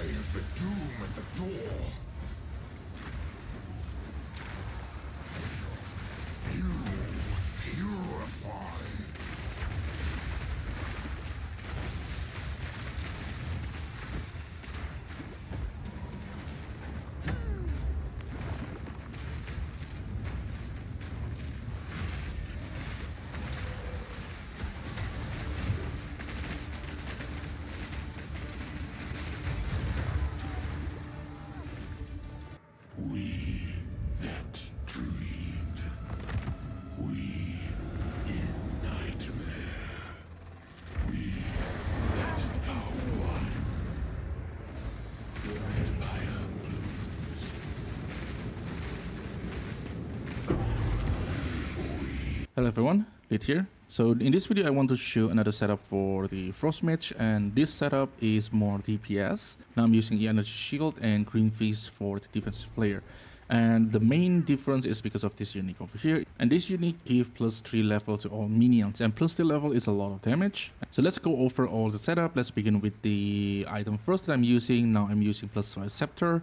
the doom at the door. You purify. We that dreamed. We in nightmare. We that are one. Your empire blooms. Hello everyone, Lid here. So in this video I want to show another setup for the Frost Mage, and this setup is more DPS. Now I'm using the Energy Shield and Green Fist for the defensive layer. And the main difference is because of this unique over here. And this unique gives +3 level to all minions, and +3 level is a lot of damage. So let's go over all the setup. Let's begin with the item first that I'm using. Now I'm using +5 Scepter.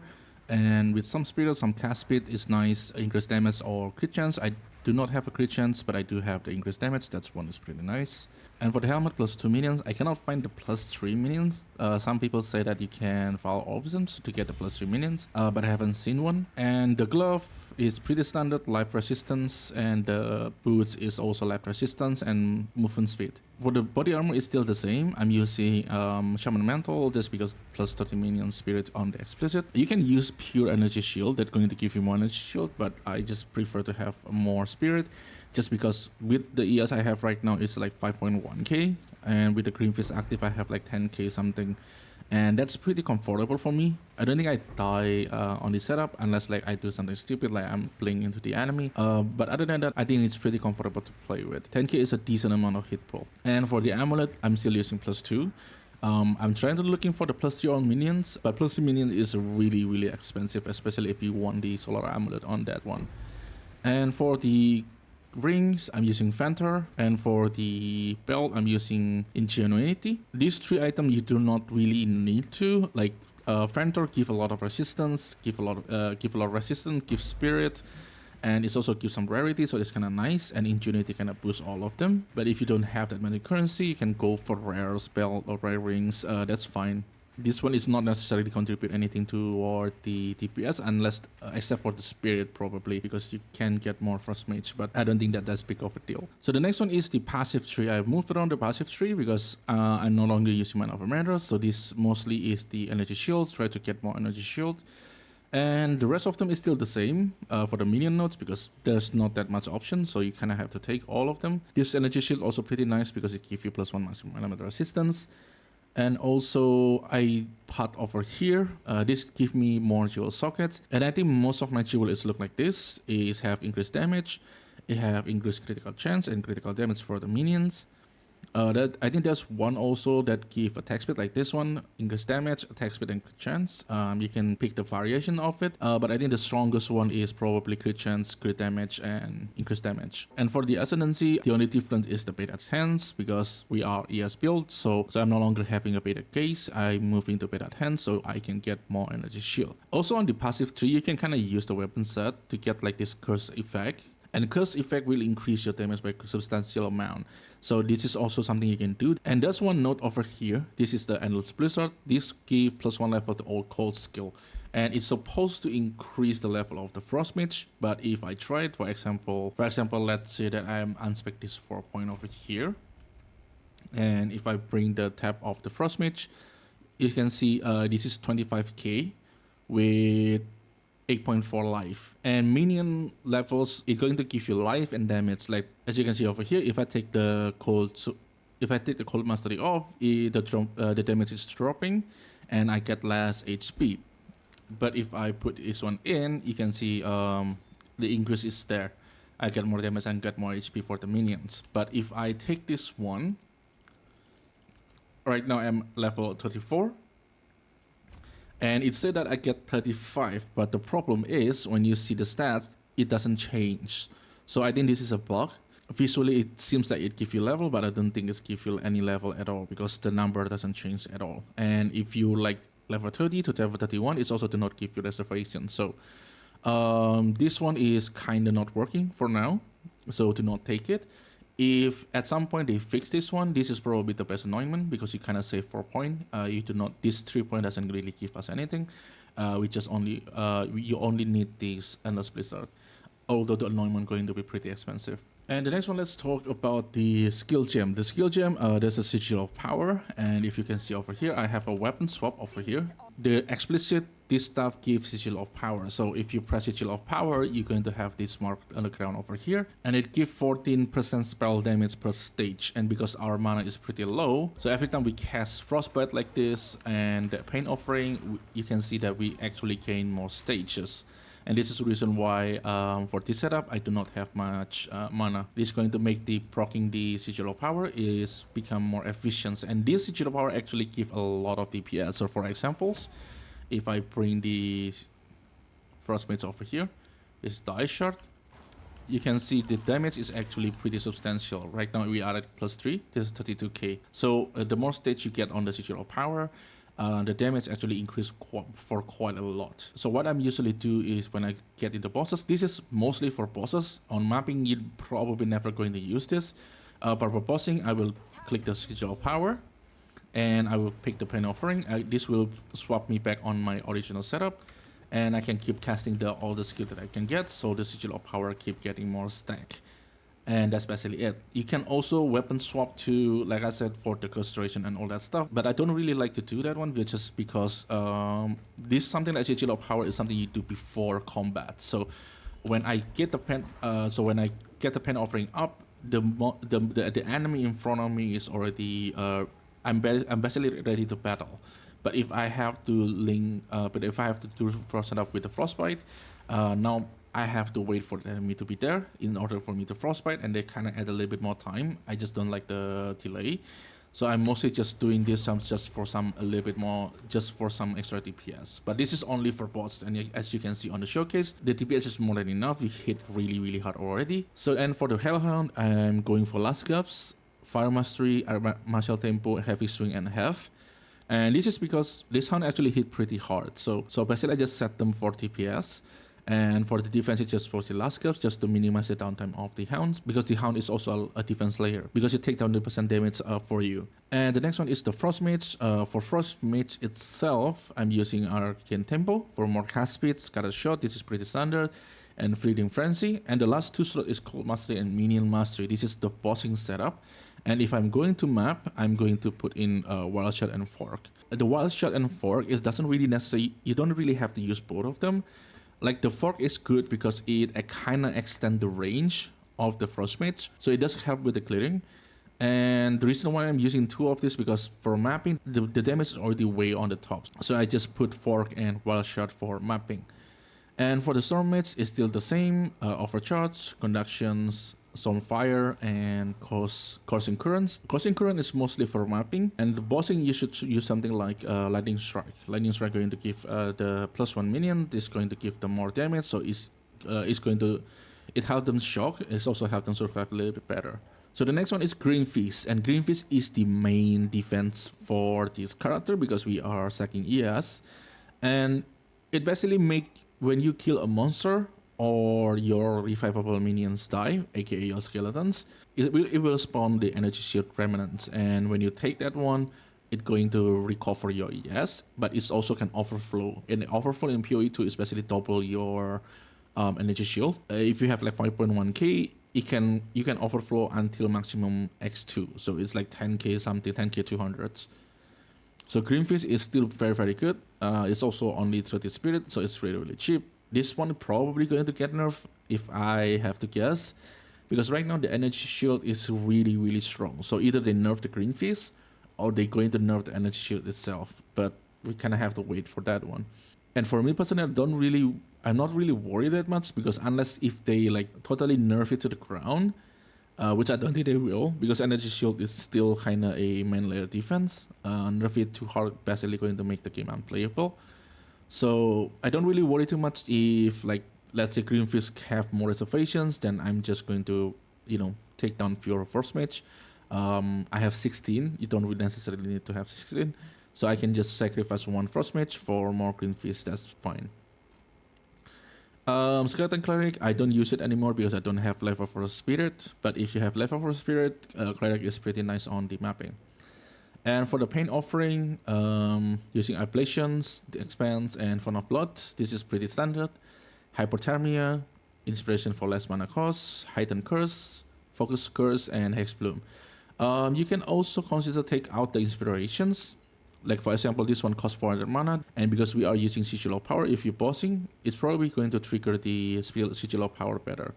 And with some spirit, some cast speed is nice, increased damage or crit chance. I do not have a crit chance, but I do have the increased damage. That's one is pretty nice. And for the helmet, +2 minions. I cannot find the +3 minions. Some people say that you can follow orbisms to get the +3 minions, but I haven't seen one. And the glove is pretty standard, life resistance, and the boots is also life resistance and movement speed. For the body armor, it's still the same. I'm using Shaman Mantle just because +30 minion spirit on the explicit. You can use pure energy shield, that's going to give you more energy shield, but I just prefer to have more spirit just because with the ES I have right now is like 5.1k, and with the Green Fist active I have like 10k something, and that's pretty comfortable for me. I don't think I die on this setup unless like I do something stupid like I'm playing into the enemy, but other than that I think it's pretty comfortable to play with. 10k is a decent amount of hit pool. And for the amulet I'm still using +2. I'm trying to looking for the +3 on minions, but +3 minion is really expensive, especially if you want the solar amulet on that one. And for the rings, I'm using Phantom, and for the belt, I'm using Ingenuity. These 3 items you do not really need to, like Phantom give a lot of resistance, give a lot of resistance, give spirit, and it also gives some rarity, so it's kind of nice. And Ingenuity kind of boosts all of them. But if you don't have that many currency, you can go for rare spell or rare rings. That's fine. This one is not necessarily contribute anything toward the DPS unless, except for the spirit probably, because you can get more Frost Mage, but I don't think that that's big of a deal. So the next one is the passive tree. I've moved around the passive tree because I'm no longer using Mind Over Matter, so this mostly is the energy shield, try to get more energy shield. And the rest of them is still the same for the minion nodes because there's not that much option, so you kind of have to take all of them. This energy shield also pretty nice because it gives you +1 maximum element resistance. And also I put over here, this gives me more jewel sockets, and I think most of my jewel is look like this. Is have increased damage, it have increased critical chance and critical damage for the minions. That I think there's one also that give attack speed like this one, increased damage, attack speed and crit chance. You can pick the variation of it, but I think the strongest one is probably crit chance, crit damage and increased damage. And for the ascendancy, the only difference is the beta hands because we are ES build, so I'm no longer having a beta case. I move into beta hands so I can get more energy shield. Also on the passive tree, you can kind of use the weapon set to get like this curse effect. And curse effect will increase your damage by a substantial amount. So this is also something you can do. And there's one note over here. This is the Endless Blizzard. This gives +1 level to all cold skill. And it's supposed to increase the level of the Frost Mage. But if I try it, for example, let's say that I am unspec this 4 point over here. And if I bring the tab of the Frost Mage, you can see this is 25k with 8.4 life, and minion levels is going to give you life and damage. Like as you can see over here, if I take the cold mastery off, the damage is dropping, and I get less HP. But if I put this one in, you can see the increase is there. I get more damage and get more HP for the minions. But if I take this one, right now I'm level 34. And it said that I get 35, but the problem is when you see the stats, it doesn't change. So I think this is a bug. Visually, it seems like it gives you level, but I don't think it's give you any level at all because the number doesn't change at all. And if you like level 30 to level 31. It's also do not give you reservation. So this one is kind of not working for now, so do not take it. If at some point they fix this one, this is probably the best anointment because you kind of save 4 points. You do not, this 3 point doesn't really give us anything. We just only you only need this endless blizzard, although the anointment going to be pretty expensive. And the next one, let's talk about the skill gem. The skill gem, there's a sigil of power, and if you can see over here, I have a weapon swap over here. The explicit, this stuff gives sigil of power. So if you press sigil of power, you're going to have this mark on the ground over here, and it gives 14% spell damage per stage. And because our mana is pretty low, so every time we cast frostbite like this and pain offering, you can see that we actually gain more stages. And this is the reason why for this setup I do not have much mana. This is going to make the proccing the sigil of power is become more efficient, and this sigil of power actually give a lot of DPS. So for examples, if I bring the frostmage over here, this is the ice shard, you can see the damage is actually pretty substantial. Right now we are at +3, this is 32k. So the more stage you get on the sigil of power, the damage actually increased for quite a lot. So what I'm usually do is when I get into bosses, this is mostly for bosses. On mapping, you're probably never going to use this. But for bossing, I will click the sigil of power, and I will pick the pain offering. This will swap me back on my original setup, and I can keep casting all the skill that I can get. So the sigil of power keep getting more stack. And that's basically it. You can also weapon swap to, like I said, for the restoration and all that stuff. But I don't really like to do that one, just because this something like sigil of power is something you do before combat. So when I get the pen, offering up, the enemy in front of me is already I'm basically ready to battle. But if I have to do frost setup with the frostbite, now I have to wait for the enemy to be there in order for me to frostbite, and they kind of add a little bit more time. I just don't like the delay, so I'm mostly just doing this just for some extra DPS. But this is only for bosses, and as you can see on the showcase, the DPS is more than enough. We hit really hard already. So and for the Hellhound, I'm going for Last Gasp, Fire Mastery, Martial Tempo, Heavy Swing, and Health. And this is because this hound actually hit pretty hard. So basically I just set them for DPS. And for the defense, it's just for the Last Gasp, just to minimize the downtime of the Hound, because the Hound is also a defense layer, because it takes down the percent damage for you. And the next one is the Frost Mage. For Frost Mage itself, I'm using Arcane Tempo for more cast speed, Scattered Shot, this is pretty standard, and Fleeting Frenzy. And the last two slot is Cold Mastery and Minion Mastery. This is the bossing setup. And if I'm going to map, I'm going to put in Wild Shot and Fork. The Wild Shot and Fork doesn't really necessarily, you don't really have to use both of them. Like the Fork is good because it kind of extends the range of the Frost Mage, so it does help with the clearing. And the reason why I'm using two of this, because for mapping, the damage is already way on the top, so I just put Fork and Wild Shot for mapping. And for the Storm Mage, it's still the same, Overcharge, Conductions, Stormfire, and Coursing Currents. Coursing Current is mostly for mapping, and the bossing you should use something like Lightning Strike. Lightning Strike going to give the +1 minion. This is going to give them more damage, so it helps them shock. It's also help them survive a little bit better. So the next one is Green Fist, and Green Fist is the main defense for this character because we are sacking ES, and it basically when you kill a monster or your revivable minions die, aka your skeletons, it will spawn the energy shield remnants, and when you take that one, it's going to recover your ES, but it also can overflow. And the overflow in PoE 2 is basically double your energy shield. If you have like 5.1k, you can overflow until maximum x2, so it's like 10k something, 10k 200s. So Green Fist is still very good. It's also only 30 spirit, so it's really cheap. This one probably going to get nerfed if I have to guess, because right now the energy shield is really strong. So either they nerf the Green Fist or they're going to nerf the energy shield itself. But we kind of have to wait for that one. And for me personally, I'm not really worried that much, because unless if they like totally nerf it to the ground, which I don't think they will, because energy shield is still kind of a main layer defense. Nerf it too hard, basically going to make the game unplayable. So I don't really worry too much if, like, let's say Green Fist have more reservations, then I'm just going to, take down fewer Force Mage. I have 16. You don't really necessarily need to have 16. So I can just sacrifice one Frost Mage for more Green Fist, that's fine. Skeleton Cleric, I don't use it anymore because I don't have leftover Spirit, but if you have leftover Spirit, Cleric is pretty nice on the mapping. And for the Pain Offering, using Ablations, the Expanse, and Font of Blood, this is pretty standard. Hypothermia, Inspiration for less mana cost, Heightened Curse, Focus Curse, and Hex Bloom. You can also consider take out the inspirations. Like for example, this one costs 400 mana, and because we are using Sigil of Power, if you're bossing, it's probably going to trigger the Sigil of Power better.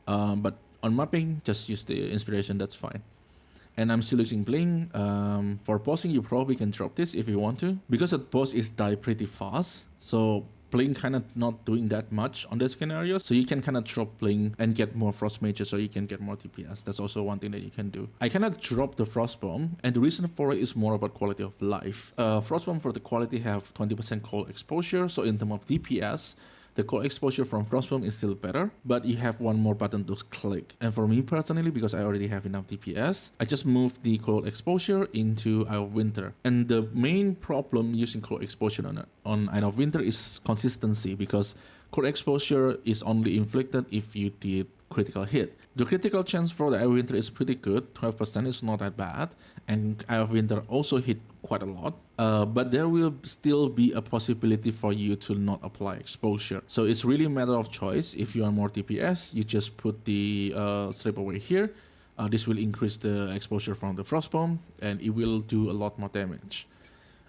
But on mapping, just use the inspiration, that's fine. And I'm still using Bling. For bossing, you probably can drop this if you want to. Because the boss is die pretty fast, so Bling kind of not doing that much on this scenario, so you can kind of drop Bling and get more Frost Mages so you can get more DPS. That's also one thing that you can do. I cannot drop the Frost Bomb, and the reason for it is more about quality of life. Frost Bomb for the quality have 20% cold exposure, so in terms of DPS, the cold exposure from Frostbomb is still better, but you have one more button to click. And for me personally, because I already have enough DPS, I just moved the cold exposure into Eye of Winter. And the main problem using cold exposure on Eye of Winter is consistency, because cold exposure is only inflicted if you did critical hit. The critical chance for the Eye of Winter is pretty good, 12% is not that bad, and Eye of Winter also hit quite a lot. But there will still be a possibility for you to not apply exposure. So it's really a matter of choice. If you are more DPS, you just put the strip away here. This will increase the exposure from the Frostbomb, and it will do a lot more damage.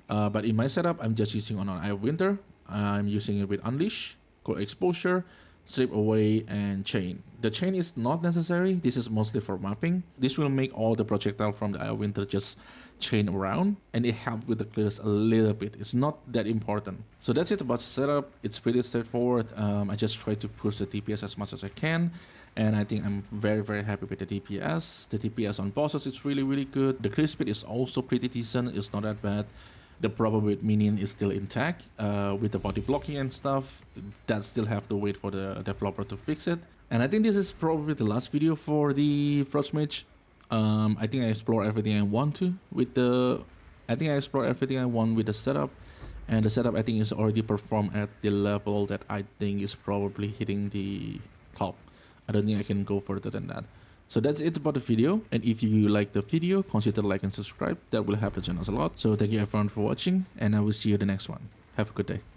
But in my setup, I'm just using on Eye of Winter. I'm using it with Unleash, Cold Exposure, Strip Away, and Chain. The Chain is not necessary. This is mostly for mapping. This will make all the projectile from the Eye of Winter just chain around, and it helps with the clears a little bit. It's not that important. So that's it about setup. It's pretty straightforward. I just try to push the DPS as much as I can, and I think I'm very happy with the DPS. The DPS on bosses is really good. The clear speed is also pretty decent. It's not that bad. The problem with Minion is still intact, with the body blocking and stuff. That still have to wait for the developer to fix it. And I think this is probably the last video for the Frost Mage. I think I explored everything I want to with the... I think I explored everything I want with the setup. And the setup I think is already performed at the level that I think is probably hitting the top. I don't think I can go further than that. So that's it about the video, and if you like the video, consider like and subscribe. That will help the channel a lot. So thank you everyone for watching, and I will see you in the next one. Have a good day.